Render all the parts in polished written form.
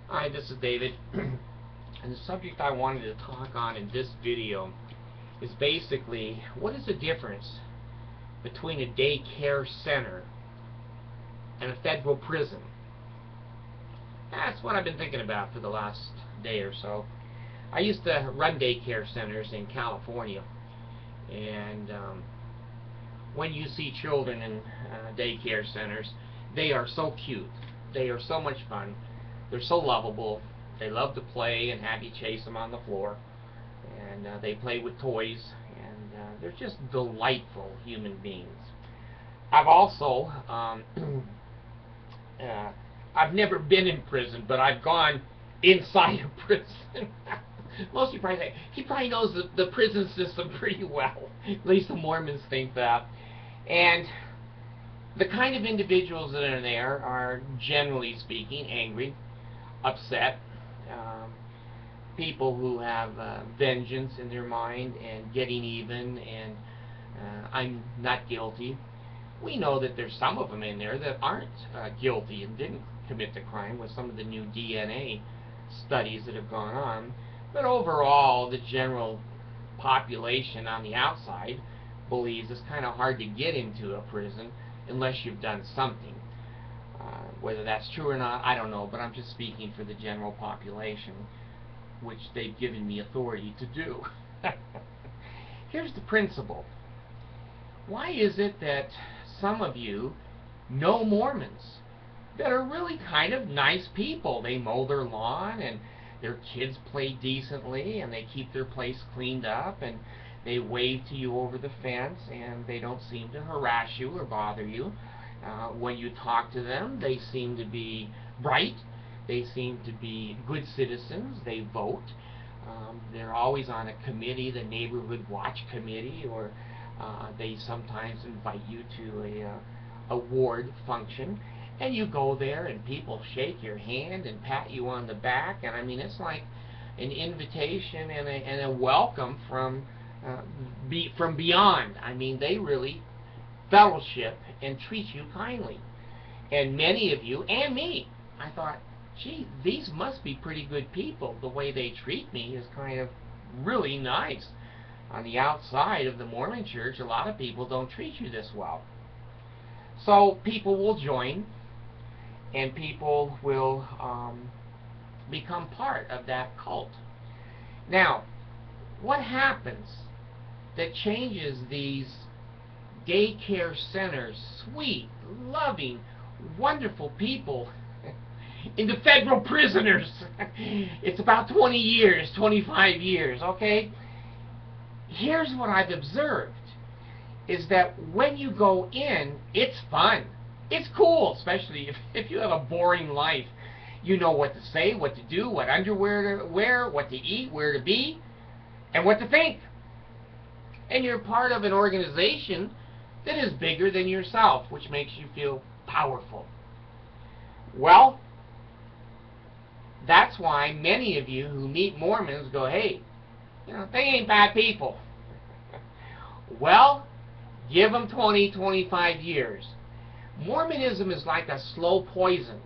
Hi, this is David, and the subject I wanted to talk on in this video is basically what is the difference between a daycare center and a federal prison. That's what I've been thinking about for the last day or so. I used to run daycare centers in California, and when you see children in daycare centers, they are so cute. They are so much fun. They're so lovable. They love to play and have you chase them on the floor. And they play with toys. And they're just delightful human beings. I've also, I've never been in prison, but I've gone inside a prison. Most of you probably say, he probably knows the prison system pretty well. At least the Mormons think that. And the kind of individuals that are there are, generally speaking, angry, upset, people who have vengeance in their mind and getting even, and I'm not guilty. We know that there's some of them in there that aren't guilty and didn't commit the crime with some of the new DNA studies that have gone on. But overall, the general population on the outside believes it's kind of hard to get into a prison unless you've done something. Whether that's true or not, I don't know, but I'm just speaking for the general population, which they've given me authority to do. Here's the principle. Why is it that some of you know Mormons that are really kind of nice people? They mow their lawn, and their kids play decently, and they keep their place cleaned up, and they wave to you over the fence, and they don't seem to harass you or bother you. When you talk to them, they seem to be bright. They seem to be good citizens. They vote. They're always on a committee, the neighborhood watch committee, or they sometimes invite you to a ward function. And you go there, and people shake your hand and pat you on the back. And I mean, it's like an invitation and a welcome from beyond. I mean, they really fellowship and treat you kindly. And many of you, and me, I thought, gee, these must be pretty good people. The way they treat me is kind of really nice. On the outside of the Mormon church, a lot of people don't treat you this well. So people will join, and people will become part of that cult. Now, what happens that changes these daycare centers, sweet, loving, wonderful people, into federal prisoners? It's about 20 years, 25 years, okay? Here's what I've observed, is that when you go in, it's fun. It's cool, especially if you have a boring life. You know what to say, what to do, what underwear to wear, what to eat, where to be, and what to think. And you're part of an organization that is bigger than yourself, which makes you feel powerful. Well, that's why many of you who meet Mormons go, hey, you know, they ain't bad people. Well, give them 20, 25 years. Mormonism is like a slow poison.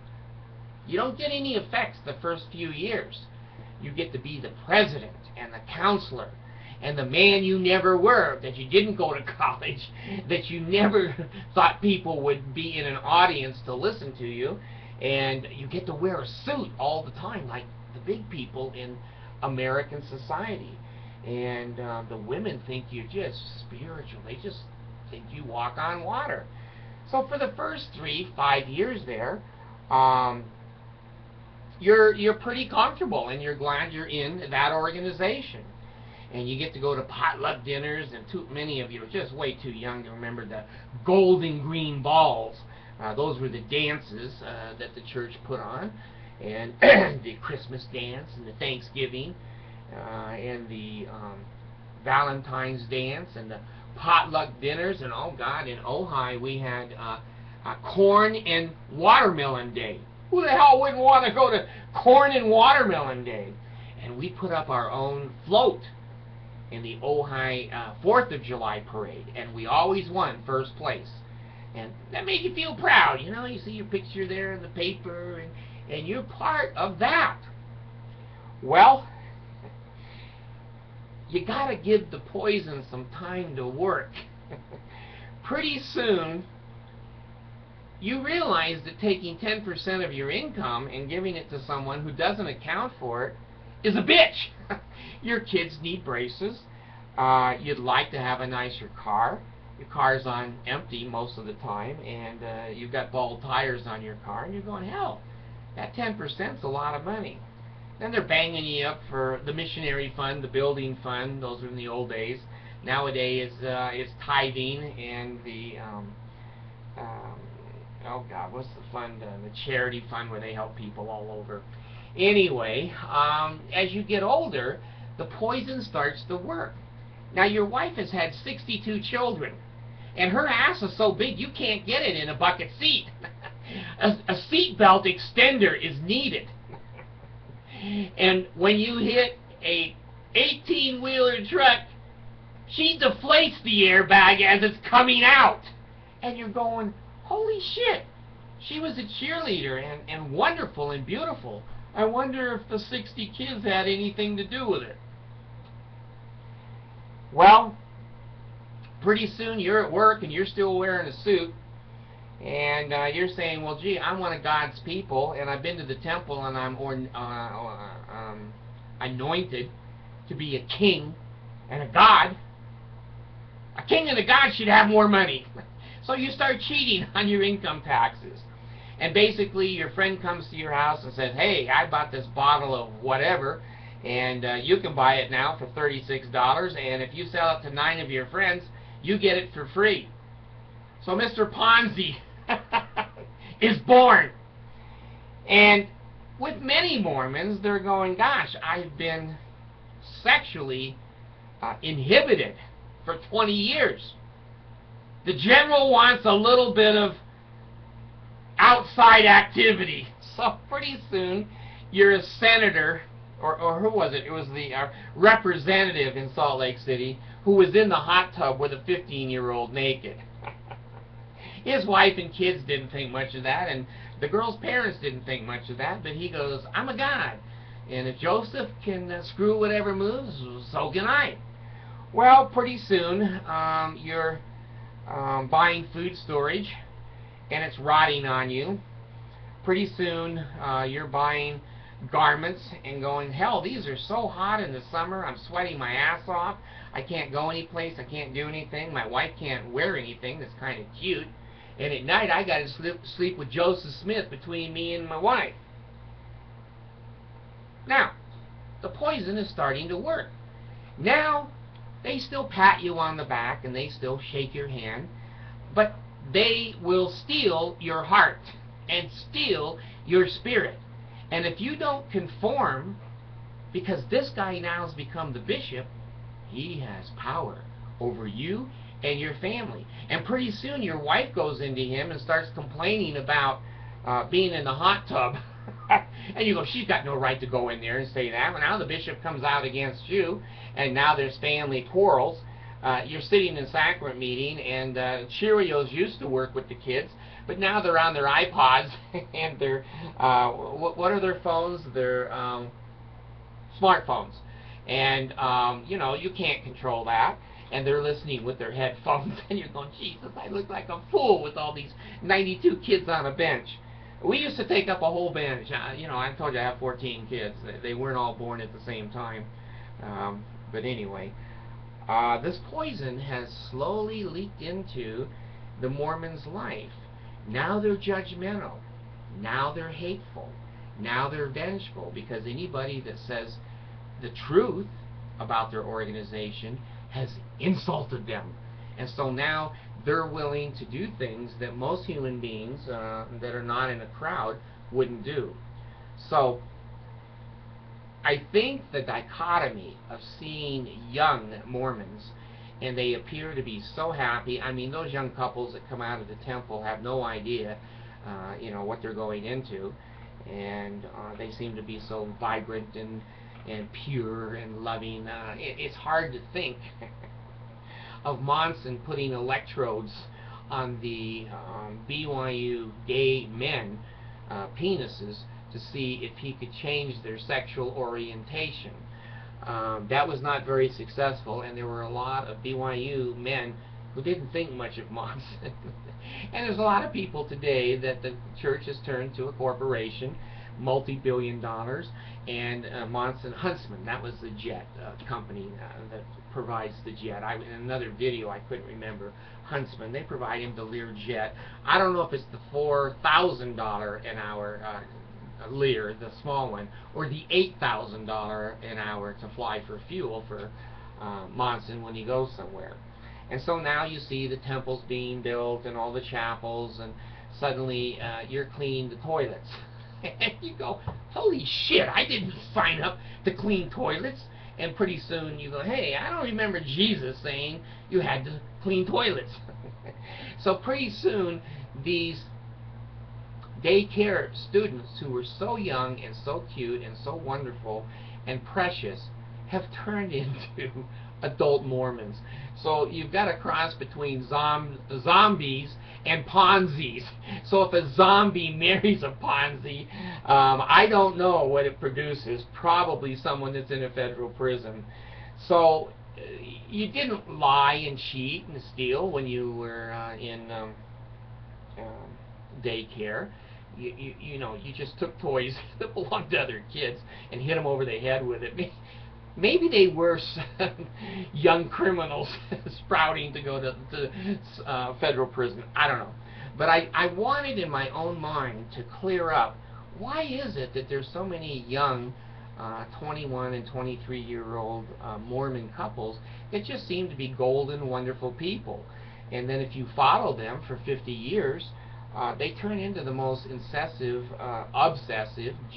You don't get any effects the first few years. You get to be the president and the counselor and the man you never were, that you didn't go to college, that you never thought people would be in an audience to listen to you, and you get to wear a suit all the time like the big people in American society. And the women think you're just spiritual. They just think you walk on water. So for the first 3-5 years there, you're pretty comfortable, and you're glad you're in that organization. And you get to go to potluck dinners, and too many of you are just way too young to remember the golden green balls. Those were the dances that the church put on, and the Christmas dance, and the Thanksgiving, and the Valentine's dance, and the potluck dinners. And oh God, in Ojai we had corn and watermelon day. Who the hell wouldn't want to go to corn and watermelon day? And we put up our own float in the Ojai 4th of July parade, and we always won first place. And that made you feel proud, you know. You see your picture there in the paper, and you're part of that. Well, you got to give the poison some time to work. Pretty soon, you realize that taking 10% of your income and giving it to someone who doesn't account for it is a bitch. Your kids need braces. You'd like to have a nicer car. Your car's on empty most of the time, and you've got bald tires on your car, and you're going, hell, that 10% is a lot of money. Then they're banging you up for the missionary fund, the building fund. Those were in the old days. Nowadays, it's tithing and the oh God, what's the fund? The charity fund where they help people all over. Anyway, as you get older, the poison starts to work. Now, your wife has had 62 children, and her ass is so big you can't get it in a bucket seat. A seat belt extender is needed. And when you hit a 18-wheeler truck, she deflates the airbag as it's coming out. And you're going, holy shit, she was a cheerleader and wonderful and beautiful. I wonder if the 60 kids had anything to do with it. Well, pretty soon you're at work and you're still wearing a suit, and you're saying, well, gee, I'm one of God's people, and I've been to the temple, and I'm anointed to be a king and a god. A king and a god should have more money. So you start cheating on your income taxes. And basically your friend comes to your house and says, hey, I bought this bottle of whatever, and you can buy it now for $36, and if you sell it to 9 of your friends, you get it for free. So Mr. Ponzi is born. And with many Mormons, they're going, gosh, I've been sexually inhibited for 20 years. The general wants a little bit of outside activity. So pretty soon, you're a senator, or who was it? It was the representative in Salt Lake City who was in the hot tub with a 15-year-old naked. His wife and kids didn't think much of that, and the girl's parents didn't think much of that, but he goes, I'm a god, and if Joseph can screw whatever moves, so can I. Well, pretty soon, you're buying food storage, and it's rotting on you. Pretty soon, you're buying garments and going, hell, these are so hot in the summer, I'm sweating my ass off, I can't go anyplace, I can't do anything, my wife can't wear anything that's kind of cute, and at night I got to sleep with Joseph Smith between me and my wife. Now, the poison is starting to work. Now, they still pat you on the back and they still shake your hand, but they will steal your heart and steal your spirit. And if you don't conform, because this guy now has become the bishop, he has power over you and your family. And pretty soon your wife goes into him and starts complaining about being in the hot tub. And you go, she's got no right to go in there and say that. But now the bishop comes out against you, and now there's family quarrels. You're sitting in sacrament meeting, and Cheerios used to work with the kids, but now they're on their iPods and their what are their phones? Their smartphones, and you know, you can't control that. And they're listening with their headphones, and you're going, Jesus, I look like a fool with all these 92 kids on a bench. We used to take up a whole bench. You know, I told you I have 14 kids. They weren't all born at the same time. But anyway, this poison has slowly leaked into the Mormon's life. Now they're judgmental. Now they're hateful. Now they're vengeful, because anybody that says the truth about their organization has insulted them. And so now they're willing to do things that most human beings that are not in a crowd wouldn't do. So I think the dichotomy of seeing young Mormons, and they appear to be so happy. I mean, those young couples that come out of the temple have no idea you know, what they're going into, and they seem to be so vibrant and pure and loving. It's hard to think of Monson putting electrodes on the BYU gay men penises to see if he could change their sexual orientation. That was not very successful, and there were a lot of BYU men who didn't think much of Monson. And there's a lot of people today that the church has turned to a corporation, multi-billion dollars, and Monson Huntsman, that was the jet company that provides the jet. In another video, I couldn't remember, Huntsman, they provide him the Lear jet. I don't know if it's the $4,000 an hour Lear, the small one, or the $8,000 an hour to fly for fuel for Monson when he goes somewhere. And so now you see the temples being built and all the chapels, and suddenly you're cleaning the toilets. And you go, holy shit, I didn't sign up to clean toilets. And pretty soon you go, hey, I don't remember Jesus saying you had to clean toilets. So pretty soon these daycare students who were so young and so cute and so wonderful and precious have turned into adult Mormons. So you've got a cross between zombies and Ponzis. So if a zombie marries a Ponzi, I don't know what it produces. Probably someone that's in a federal prison. So you didn't lie and cheat and steal when you were in daycare. You know, you just took toys that belonged to other kids and hit them over the head with it. Maybe they were young criminals sprouting to go to federal prison. I don't know. But I wanted in my own mind to clear up, why is it that there's so many young 21 and 23-year-old Mormon couples that just seem to be golden, wonderful people? And then if you follow them for 50 years, they turn into the most obsessive,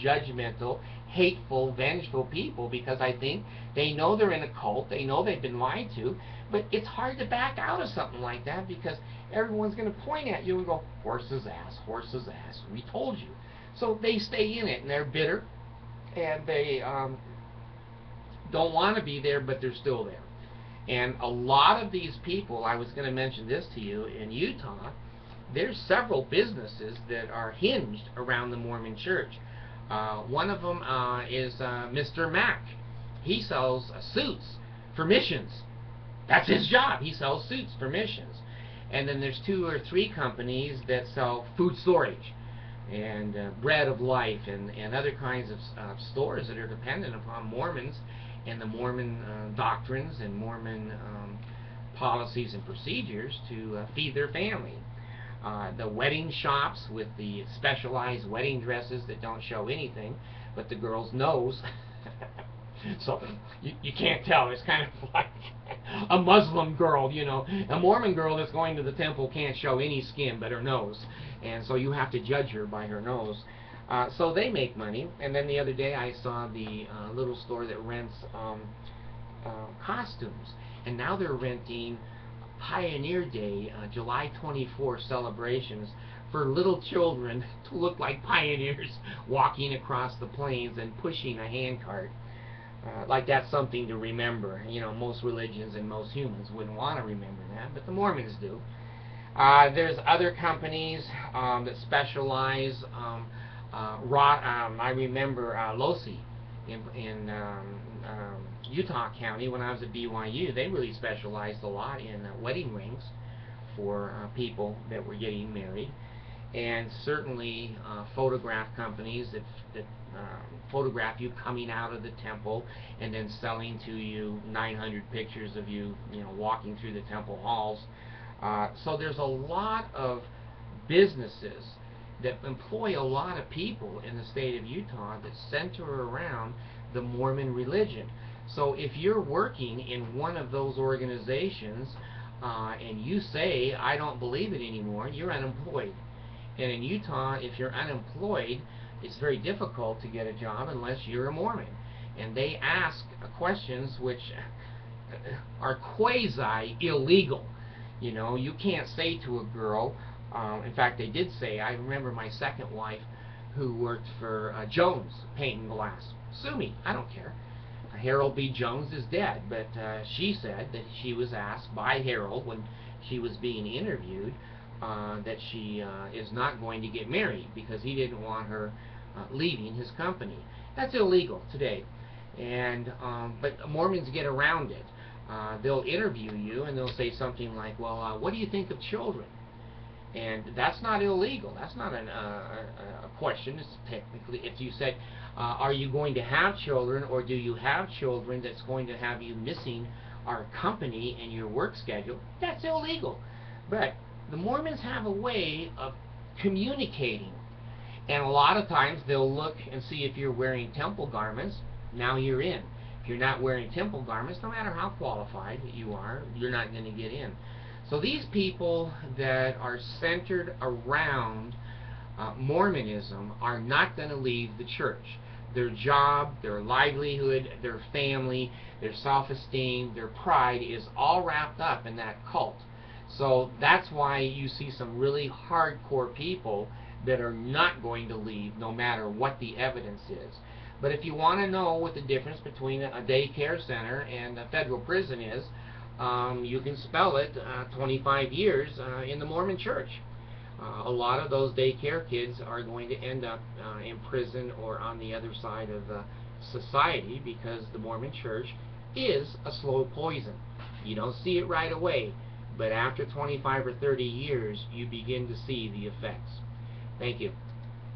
judgmental, hateful, vengeful people, because I think they know they're in a cult, they know they've been lied to, but it's hard to back out of something like that because everyone's going to point at you and go, horse's ass, we told you. So they stay in it, and they're bitter, and they don't want to be there, but they're still there. And a lot of these people, I was going to mention this to you, in Utah, there's several businesses that are hinged around the Mormon church. One of them is Mr. Mack. He sells suits for missions. That's his job. He sells suits for missions. And then there's 2 or 3 companies that sell food storage and bread of life and other kinds of stores that are dependent upon Mormons and the Mormon doctrines and Mormon policies and procedures to feed their family. The wedding shops with the specialized wedding dresses that don't show anything but the girl's nose. So you can't tell. It's kind of like a Muslim girl, you know. A Mormon girl that's going to the temple can't show any skin but her nose. And so you have to judge her by her nose. So they make money. And then the other day I saw the little store that rents costumes. And now they're renting Pioneer Day, July 24 celebrations for little children to look like pioneers walking across the plains and pushing a handcart. Like that's something to remember. You know, most religions and most humans wouldn't want to remember that, but the Mormons do. There's other companies that specialize. I remember Losi in Utah County when I was at BYU. They really specialized a lot in wedding rings for people that were getting married, and certainly photograph companies that photograph you coming out of the temple and then selling to you 900 pictures of you, walking through the temple halls. So there's a lot of businesses that employ a lot of people in the state of Utah that center around the Mormon religion. So if you're working in one of those organizations and you say, I don't believe it anymore, you're unemployed. And in Utah, if you're unemployed, it's very difficult to get a job unless you're a Mormon. And they ask questions which are quasi-illegal. You can't say to a girl, in fact, they did say, I remember my second wife who worked for Jones Paint and Glass. Sue me, I don't care. Harold B. Jones is dead, but she said that she was asked by Harold when she was being interviewed that she is not going to get married because he didn't want her leaving his company. That's illegal today. And but Mormons get around it. They'll interview you and they'll say something like, well, what do you think of children? And that's not illegal. That's not a question. It's technically, if you said, are you going to have children, or do you have children that's going to have you missing our company and your work schedule, that's illegal. But the Mormons have a way of communicating. And a lot of times they'll look and see if you're wearing temple garments. Now you're in. If you're not wearing temple garments, no matter how qualified you are, you're not going to get in. So these people that are centered around Mormonism are not going to leave the church. Their job, their livelihood, their family, their self-esteem, their pride is all wrapped up in that cult. So that's why you see some really hardcore people that are not going to leave no matter what the evidence is. But if you want to know what the difference between a daycare center and a federal prison is, you can spell it 25 years in the Mormon church. A lot of those daycare kids are going to end up in prison or on the other side of society, because the Mormon church is a slow poison. You don't see it right away, but after 25 or 30 years you begin to see the effects. Thank you.